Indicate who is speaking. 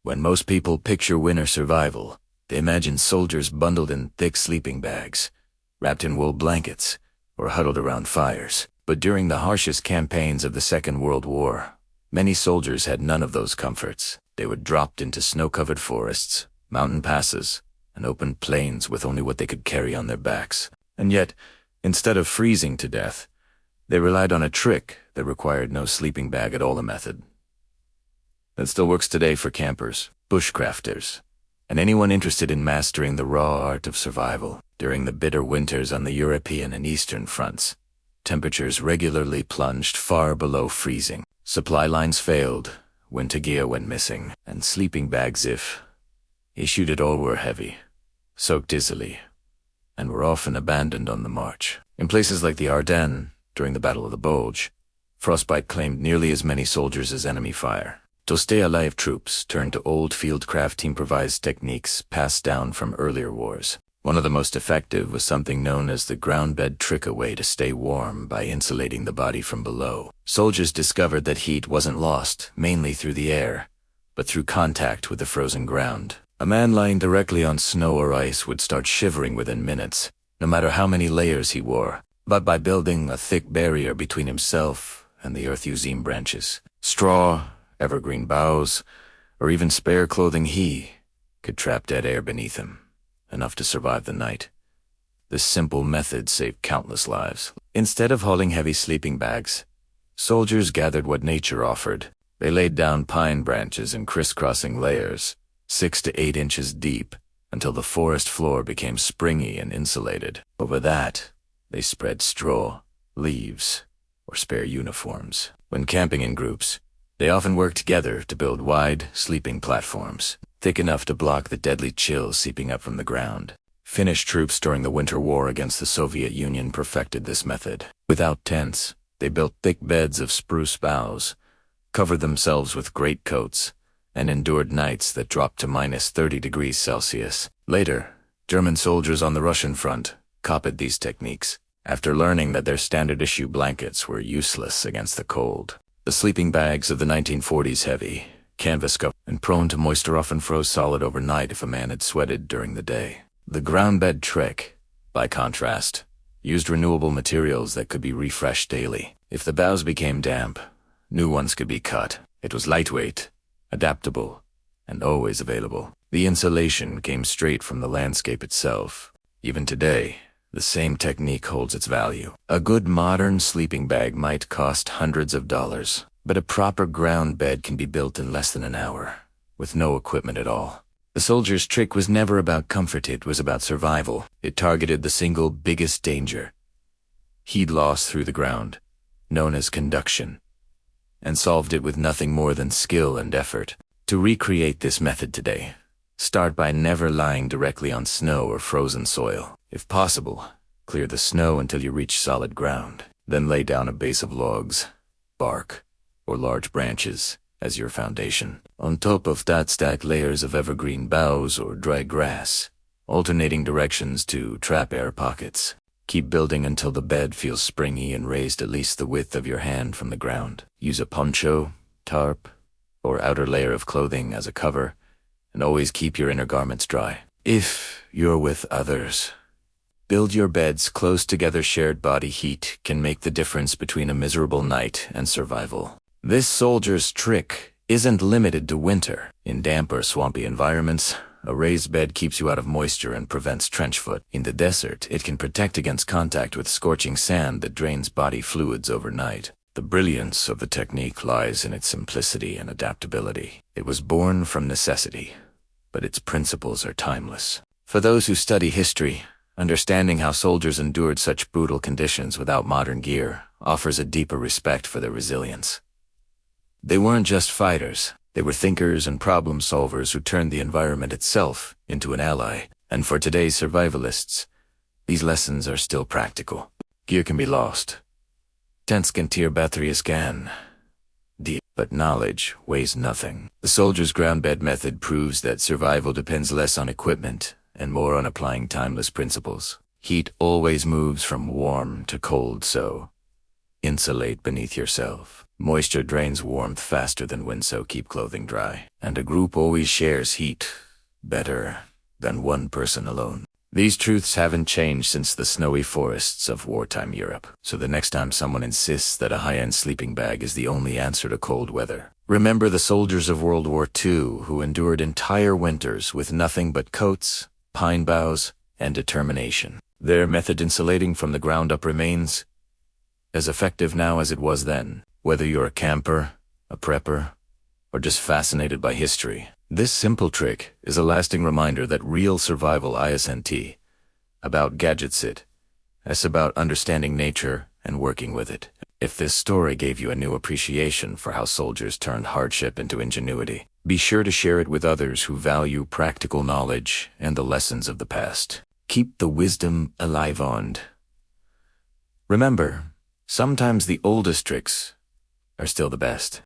Speaker 1: When most people picture winter survival, they imagine soldiers bundled in thick sleeping bags, wrapped in wool blankets, or huddled around fires. But during the harshest campaigns of the Second World War, many soldiers had none of those comforts. They were dropped into snow-covered forests, mountain passes, and open plains with only what they could carry on their backs. And yet, instead of freezing to death, they relied on a trick that required no sleeping bag at all, a method that still works today for campers, bushcrafters, and anyone interested in mastering the raw art of survival. During the bitter winters on the European and Eastern fronts, temperatures regularly plunged far below freezing. Supply lines failed, winter gear went missing, and sleeping bags, if issued at all, were heavy, soaked easily, and were often abandoned on the march. In places like the Ardennes, during the Battle of the Bulge, frostbite claimed nearly as many soldiers as enemy fire. To stay alive, troops turned to old fieldcraft improvised techniques passed down from earlier wars. One of the most effective was something known as the ground bed trick, a way to stay warm by insulating the body from below. Soldiers discovered that heat wasn't lost mainly through the air, but through contact with the frozen ground. A man lying directly on snow or ice would start shivering within minutes, no matter how many layers he wore. But by building a thick barrier between himself and the earth-using branches, straw, evergreen boughs, or even spare clothing, he could trap dead air beneath him, enough to survive the night. This simple method saved countless lives. Instead of hauling heavy sleeping bags, soldiers gathered what nature offered. They laid down pine branches in crisscrossing layers, 6 to 8 inches deep, until the forest floor became springy and insulated. Over that, they spread straw, leaves, or spare uniforms. When camping in groups, they often worked together to build wide, sleeping platforms, thick enough to block the deadly chills seeping up from the ground. Finnish troops during the Winter War against the Soviet Union perfected this method. Without tents, they built thick beds of spruce boughs, covered themselves with greatcoats, and endured nights that dropped to minus 30 degrees Celsius. Later, German soldiers on the Russian front copied these techniques, after learning that their standard-issue blankets were useless against the cold. The sleeping bags of the 1940s, heavy, canvas-covered, and prone to moisture, often froze solid overnight if a man had sweated during the day. The ground bed trick, by contrast, used renewable materials that could be refreshed daily. If the boughs became damp, new ones could be cut. It was lightweight, adaptable, and always available. The insulation came straight from the landscape itself. Even today, the same technique holds its value. A good modern sleeping bag might cost hundreds of dollars, but a proper ground bed can be built in less than an hour, with no equipment at all. The soldier's trick was never about comfort, it was about survival. It targeted the single biggest danger, heat loss through the ground, known as conduction, and solved it with nothing more than skill and effort. To recreate this method today, start by never lying directly on snow or frozen soil. If possible, clear the snow until you reach solid ground. Then lay down a base of logs, bark, or large branches as your foundation. On top of that, stack layers of evergreen boughs or dry grass, alternating directions to trap air pockets. Keep building until the bed feels springy and raised at least the width of your hand from the ground. Use a poncho, tarp, or outer layer of clothing as a cover, and always keep your inner garments dry. If you're with others, build your beds close together. Shared body heat can make the difference between a miserable night and survival. This soldier's trick isn't limited to winter. In damp or swampy environments, a raised bed keeps you out of moisture and prevents trench foot. In the desert, it can protect against contact with scorching sand that drains body fluids overnight. The brilliance of the technique lies in its simplicity and adaptability. It was born from necessity, but its principles are timeless. For those who study history, understanding how soldiers endured such brutal conditions without modern gear offers a deeper respect for their resilience. They weren't just fighters, they were thinkers and problem solvers who turned the environment itself into an ally. And for today's survivalists, these lessons are still practical. Gear can be lost. Tents can tear batteries can. But knowledge weighs nothing. The soldier's ground bed method proves that survival depends less on equipment and more on applying timeless principles. Heat always moves from warm to cold, so insulate beneath yourself. Moisture drains warmth faster than wind, so keep clothing dry. And a group always shares heat better than one person alone. These truths haven't changed since the snowy forests of wartime Europe. So the next time someone insists that a high-end sleeping bag is the only answer to cold weather, remember the soldiers of World War II who endured entire winters with nothing but coats, pine boughs, and determination. Their method insulating from the ground up remains as effective now as it was then. Whether you're a camper, a prepper, or just fascinated by history, this simple trick is a lasting reminder that real survival isn't about gadgets, it's about understanding nature and working with it. If this story gave you a new appreciation for how soldiers turned hardship into ingenuity, be sure to share it with others who value practical knowledge and the lessons of the past. Keep the wisdom alive on. Remember, sometimes the oldest tricks are still the best.